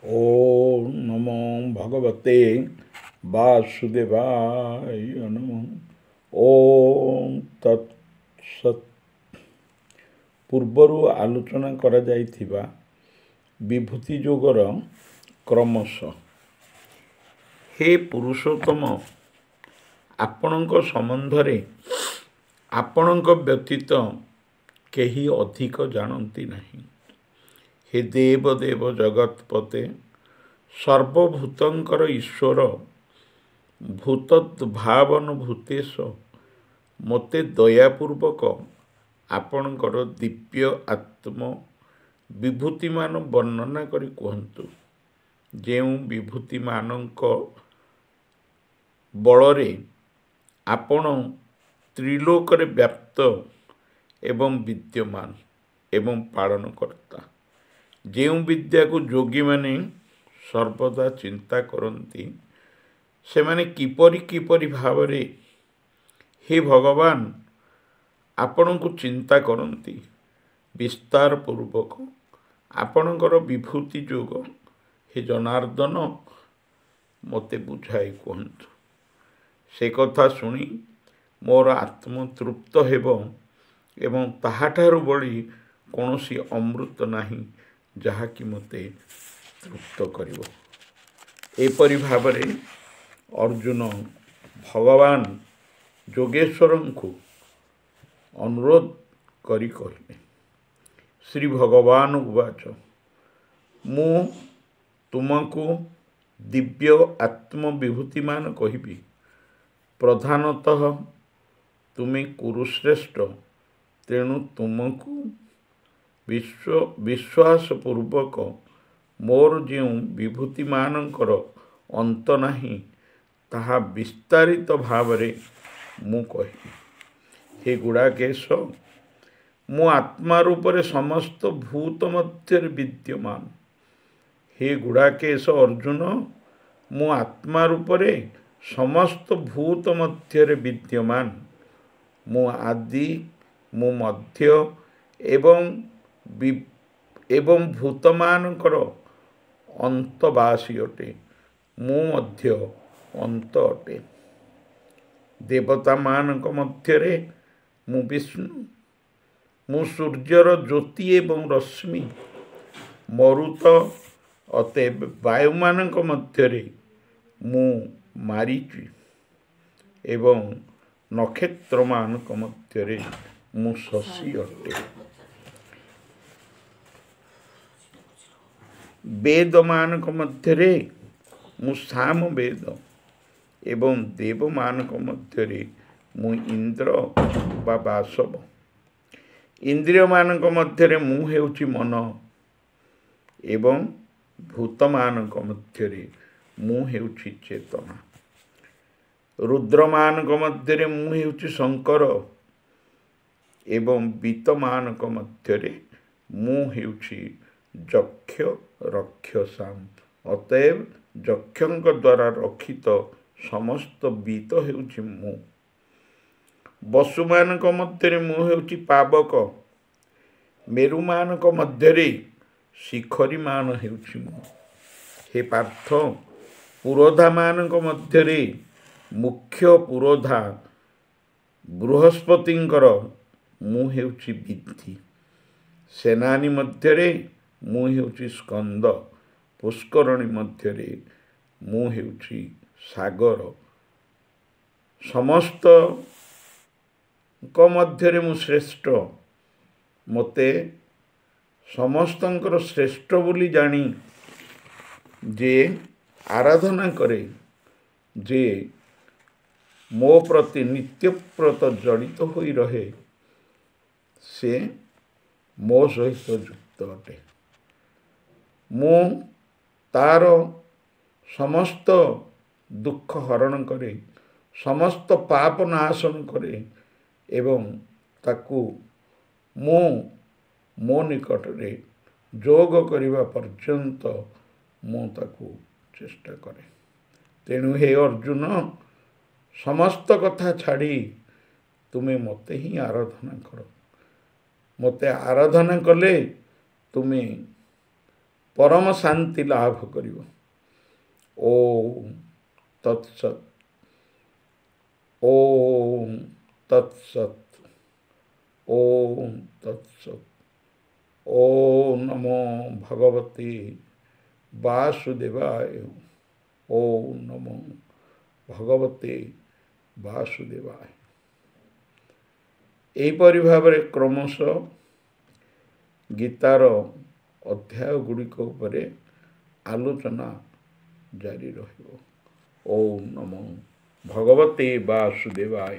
ओम नमो भगवते वासुदेवाय नमः। ओम तत्सत्। पूर्वर आलोचना करा जाइथिबा विभूति जोगर क्रमश। हे पुरुषोत्तम, आपणक संबंधरे आपणक व्यतीत केही अधिक जानती नहीं। हे देव देव जगतपते, सर्वभूतंकर ईश्वर, भूतद्भावन भूतेश, मते दयापूर्वक आपणकर दिव्य आत्म विभूति मान वर्णना करी कहतु। जेउ विभूति मानक बलरे आपण त्रिलोकरे व्याप्त एवं विद्यमान एवं पालन करता। जेउ विद्या को जोगी माने सर्वदा चिंता करती, से माने किपरि भावरे हे भगवान आपण को चिंता करती। विस्तार पूर्वक आपणकर विभूति जोग हे जनार्दन मते बुझाई कहतु। से कथा शुणी मोर आत्म तृप्त हेब एवं ताहाठारु बड़ी कौनसी अमृत नहीं जहा कि मते तृप्त करिवो। एपरि भावरे अर्जुन भगवान जोगेश्वर को अनुरोध करी कहले। श्री भगवान उवाच, मु तुमको दिव्य आत्म विभूतिमान कहिबी। प्रधानतः तुमे कुरुश्रेष्ठ, तेणु तुमको विश्वास पूर्वक मोर जो विभूति मानकर अंत नहीं ताहा विस्तारित भावरे मु कहि। हे गुड़ाकेश, मु आत्मा रूपरे समस्त भूत मध्य विद्यमान। हे गुड़ाकेश अर्जुन, मु आत्मा रूपरे समस्त भूत मध्य विद्यमान। मु आदि, मु मध्य एवं भूतमानकर अंतवासी अटे। मु मध्य अंत अटे। देवता मानक मध्यरे मु विष्णु। मु सूर्यर ज्योति एवं रश्मि। मरुत अतएव वायु मानक मध्यरे मु मारीची एवं नक्षत्र मानक मध्यरे मु शशि अटे। वेद मानक मध्यरे मु साम वेद एवं देव मानक मध्यरे मु इंद्र बा वासव। इंद्रिय मानक मध्यरे मु हेउची मन एवं भूत मानक मध्यरे मु हेउची चेतना। रुद्र मानक मध्यरे मु हेउची शंकर एवं बीत मानक मध्यरे मु हेउची यक्ष रक्षसाम। अतएव यक्षंक द्वारा रक्षित समस्त बीत हेउची मु। वसु मानक मध्यरे मु हेउची पावक। मेरु मानक मध्यरे शिखरी मान हेउची मु। हे पार्थ, पुरोधा मानक मध्यरे मुख्य पुरोधा बृहस्पतिंकर मु हेउची विद्धि। सेनानी मध्यरे मु हेउची स्कंद। पुष्करणी मध्यरे मु हेउची सागर। समस्त मध्यरे मु श्रेष्ठ। मते समस्तंकर श्रेष्ठ बोली जानी जे आराधना करे, जे मो प्रति नित्य प्रत जड़ित होई रहे, से मो सहित युक्त अटे। मु तार समस्त दुख हरण करे, समस्त पाप नाशन करे एवं ताकू मो निकटरे जोग करिवा पर्यंत मु ताकू चेष्टा करे। तेणु हे अर्जुन, समस्त कथा छाड़ी तुमे मते ही आराधना कर। मते आराधना कले तुमे परम शांति लाभ करिवो। ओम तत्सत। ओम तत्सत। ओम तत्सत। ओम नमो भगवते वासुदेवाय। ओम नमो भगवते वासुदेवाय। एहिपरि भाବରେ क्रमशः गीतार अध्याय गुड़िक उपरे आलोचना जारी रहिबो। ओम नमो भगवते वासुदेवाय।